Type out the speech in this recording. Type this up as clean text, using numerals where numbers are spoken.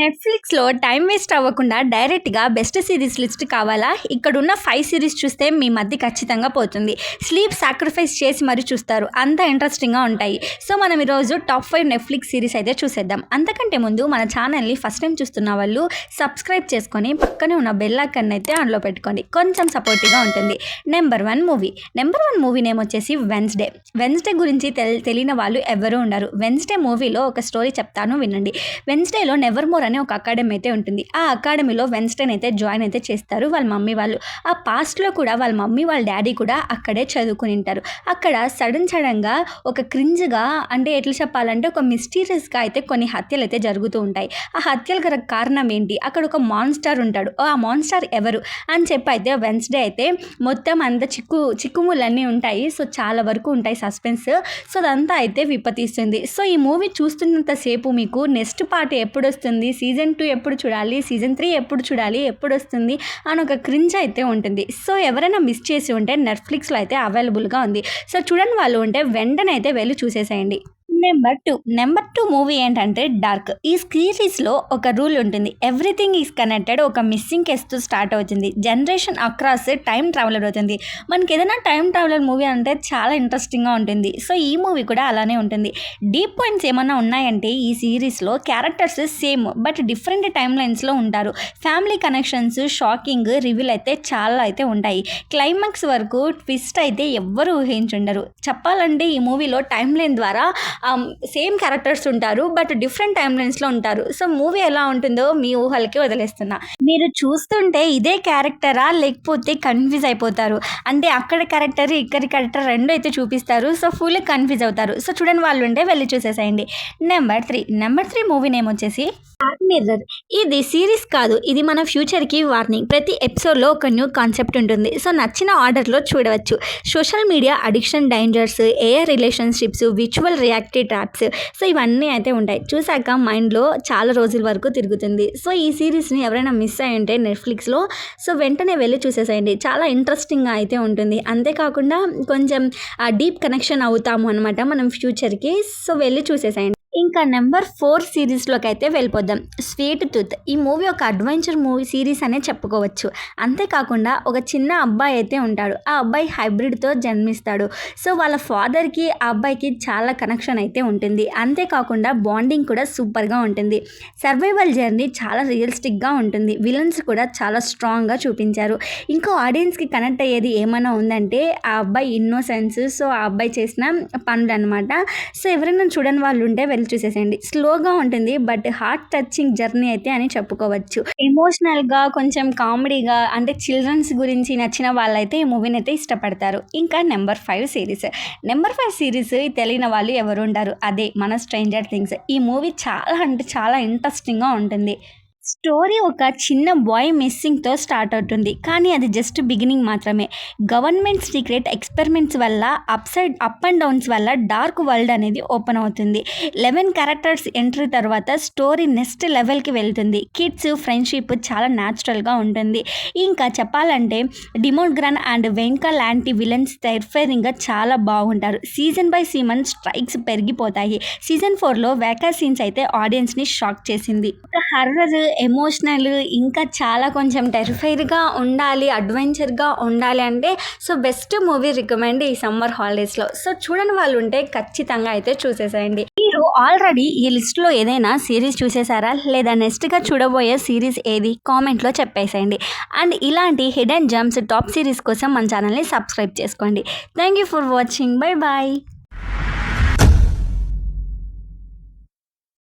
నెట్‌ఫ్లిక్స్‌లో time waste అవ్వకుండా డైరెక్ట్‌గా బెస్ట్ సీరీస్ లిస్ట్ కావాలా? ఇక్కడున్న 5 సీరీస్ చూస్తే మీ మధ్య ఖచ్చితంగా పోతుంది. స్లీప్ సాక్రిఫైస్ చేసి మరీ చూస్తారు. అంత ఇంట్రెస్టింగ్‌గా ఉంటాయి. సో, మనం ఈరోజు టాప్ 5 నెట్‌ఫ్లిక్స్ సీరీస్ అయితే చూసేద్దాం. అంతకంటే ముందు మన ఛానల్‌ని ఫస్ట్ టైం చూస్తున్న వాళ్ళు సబ్స్క్రైబ్ చేసుకొని పక్కనే ఉన్న బెల్ ఐకాన్ అయితే ఆన్‌లో పెట్టుకోండి. కొంచెం సపోర్టివ్‌గా ఉంటుంది. Number 1 movie. Number 1 movie name వచ్చేసి వెన్స్‌డే. వెన్స్‌డే గురించి తెలియని వాళ్ళు ఎవ్వరూ ఉండరు. వెన్స్‌డే మూవీలో ఒక స్టోరీ చెప్తాను వినండి. వెన్స్‌డేలో నెవర్ మోర్ అనే ఒక అకాడమీ అయితే ఉంటుంది. ఆ అకాడమీలో వెన్స్‌డేని అయితే జాయిన్ అయితే చేస్తారు వాళ్ళ మమ్మీ వాళ్ళు. ఆ పాస్ట్‌లో కూడా వాళ్ళ మమ్మీ వాళ్ళ డాడీ కూడా అక్కడే చదువుకుని ఉంటారు. అక్కడ సడన్‌గా ఒక క్రింజ్‌గా అంటే ఎట్లా చెప్పాలంటే ఒక మిస్టీరియస్‌గా అయితే కొన్ని హత్యలు అయితే జరుగుతూ ఉంటాయి. ఆ హత్యలకు గల కారణం ఏంటి? అక్కడ ఒక మాన్స్టర్ ఉంటాడు. ఆ మాన్స్టర్ ఎవరు అని చెప్పి అయితే వెన్స్‌డే అయితే మొత్తం అంతా చిక్కుముళ్ళన్నీ ఉంటాయి. సో, చాలా వరకు ఉంటాయి సస్పెన్స్. సో, అదంతా అయితే విప్పతీస్తుంది. సో, ఈ మూవీ చూస్తున్నంత సేపు మీకు నెక్స్ట్ పార్ట్ ఎప్పుడొస్తుంది, సీజన్ 2 ఎప్పుడు చూడాలి, సీజన్ 3 ఎప్పుడు చూడాలి, ఎప్పుడొస్తుంది అని ఒక క్రింజ్ అయితే ఉంటుంది. సో, ఎవరైనా మిస్ చేసి ఉంటే నెట్‌ఫ్లిక్స్‌లో అయితే అవైలబుల్‌గా ఉంది. సో, చూడని వాళ్ళు ఉంటే వెంటనే అయితే వెళ్ళి చూసేసేయండి. నెంబర్ 2 మూవీ ఏంటంటే డార్క్. ఈ సిరీస్‌లో ఒక రూల్ ఉంటుంది. Everything is connected. ఒక మిస్సింగ్ కేస్‌తో స్టార్ట్ అవుతుంది. జనరేషన్ అక్రాస్ టైం ట్రావెలర్ అవుతుంది. మనకి ఏదైనా టైం ట్రావెలర్ మూవీ అంటే చాలా ఇంట్రెస్టింగ్‌గా ఉంటుంది. సో, ఈ మూవీ కూడా అలానే ఉంటుంది. డీప్ పాయింట్స్ ఏమన్నా ఉన్నాయంటే ఈ సిరీస్‌లో characters same but different time లైన్స్‌లో ఉంటారు. ఫ్యామిలీ కనెక్షన్స్, షాకింగ్ రివీల్ అయితే చాలా అయితే ఉంటాయి. క్లైమాక్స్ వరకు ట్విస్ట్ అయితే ఎవ్వరు ఊహించుండరు. చెప్పాలంటే ఈ మూవీలో టైమ్ లైన్ ద్వారా సేమ్ క్యారెక్టర్స్ ఉంటారు బట్ డిఫరెంట్ టైమ్ లైన్స్లో ఉంటారు. సో, మూవీ ఎలా ఉంటుందో మీ ఊహలకి వదిలేస్తున్నా. మీరు చూస్తుంటే ఇదే క్యారెక్టరా లేకపోతే కన్ఫ్యూజ్ అయిపోతారు. అంటే అక్కడ క్యారెక్టర్ ఇక్కడ క్యారెక్టర్ రెండు అయితే చూపిస్తారు. సో, ఫుల్ కన్ఫ్యూజ్ అవుతారు. సో, చూడని వాళ్ళు ఉంటే వెళ్ళి చూసేసేయండి. నెంబర్ 3 మూవీ నేమ్ వచ్చేసి డార్క్ మిర్రర్. ఇది సిరీస్ కాదు, ఇది మన ఫ్యూచర్కి వార్నింగ్. ప్రతి ఎపిసోడ్లో ఒక న్యూ కాన్సెప్ట్ ఉంటుంది. సో, నచ్చిన ఆర్డర్లో చూడవచ్చు. Social media addiction dangers, AI relationships, visual reactive traps. So, ఇవన్నీ అయితే ఉంటాయి. చూసాక మైండ్లో చాలా రోజుల వరకు తిరుగుతుంది. సో, ఈ సిరీస్ని ఎవరైనా మిస్ అయ్యి ఉంటే నెట్‌ఫ్లిక్స్‌లో సో వెంటనే వెళ్ళి చూసేసేయండి. చాలా ఇంట్రెస్టింగ్గా అయితే ఉంటుంది. అంతేకాకుండా కొంచెం డీప్ కనెక్షన్ అవుతాము అనమాట మనం ఫ్యూచర్కి. సో, వెళ్ళి చూసేసేయండి. ఇంకా నెంబర్ 4 సిరీస్లోకి అయితే వెళ్ళిపోద్దాం. Sweet tooth. ఈ మూవీ ఒక అడ్వెంచర్ మూవీ సిరీస్ అనే చెప్పుకోవచ్చు. అంతేకాకుండా ఒక చిన్న అబ్బాయి అయితే ఉంటాడు. ఆ అబ్బాయి హైబ్రిడ్తో జన్మిస్తాడు. సో, వాళ్ళ ఫాదర్కి ఆ అబ్బాయికి చాలా కనెక్షన్ అయితే ఉంటుంది. అంతేకాకుండా బాండింగ్ కూడా సూపర్గా ఉంటుంది. సర్వైవల్ జర్నీ చాలా రియలిస్టిక్గా ఉంటుంది. విలన్స్ కూడా చాలా స్ట్రాంగ్గా చూపించారు. ఇంకో ఆడియన్స్కి కనెక్ట్ అయ్యేది ఏమైనా ఉందంటే ఆ అబ్బాయి ఇన్నోసెన్స్. సో, ఆ అబ్బాయి చేసిన పనులు అనమాట. సో, ఎవరైనా చూడని వాళ్ళు ఉంటే చూసేసేయండి. స్లోగా ఉంటుంది బట్ హార్ట్ టచింగ్ జర్నీ అయితే అని చెప్పుకోవచ్చు. ఎమోషనల్గా కొంచెం కామెడీగా అంటే చిల్డ్రన్స్ గురించి నచ్చిన వాళ్ళైతే ఈ మూవీని అయితే ఇష్టపడతారు. ఇంకా నెంబర్ 5 సిరీస్ తెలియని వాళ్ళు ఎవరు ఉంటారు, అదే మన స్ట్రేంజర్ థింగ్స్. ఈ మూవీ చాలా అంటే చాలా ఇంట్రెస్టింగ్గా ఉంటుంది. స్టోరీ ఒక చిన్న బాయ్ మిస్సింగ్తో స్టార్ట్ అవుతుంది. కానీ అది జస్ట్ బిగినింగ్ మాత్రమే. గవర్నమెంట్ సీక్రెట్ ఎక్స్పెరిమెంట్స్ వల్ల అప్ అండ్ డౌన్స్ వల్ల డార్క్ వరల్డ్ అనేది ఓపెన్ అవుతుంది. 11 క్యారెక్టర్స్ ఎంట్రీ తర్వాత స్టోరీ నెక్స్ట్ లెవెల్కి వెళ్తుంది. కిడ్స్ ఫ్రెండ్షిప్ చాలా న్యాచురల్గా ఉంటుంది. ఇంకా చెప్పాలంటే డిమోగ్రాన్ అండ్ వెంకా లాంటి విలన్స్ టెరిఫైరింగ్గా చాలా బాగుంటారు. సీజన్ బై సీజన్ స్ట్రైక్స్ పెరిగిపోతాయి. సీజన్ 4లో వేకా సీన్స్ అయితే ఆడియన్స్ని షాక్ చేసింది. హర్రర్, ఎమోషనల్ ఇంకా చాలా కొంచెం టెరిఫైర్గా ఉండాలి, అడ్వెంచర్గా ఉండాలి అంటే సో బెస్ట్ మూవీ రికమెండ్ ఈ సమ్మర్ హాలిడేస్లో. సో, చూడని వాళ్ళు ఉంటే ఖచ్చితంగా అయితే చూసేసేయండి. మీరు ఆల్రెడీ ఈ లిస్ట్లో ఏదైనా సిరీస్ చూసేసారా లేదా నెక్స్ట్గా చూడబోయే సిరీస్ ఏది కామెంట్లో చెప్పేసేయండి. అండ్ ఇలాంటి హిడెన్ జెమ్స్ టాప్ సిరీస్ కోసం మన ఛానల్ని సబ్స్క్రైబ్ చేసుకోండి. Thank you for watching. Bye bye.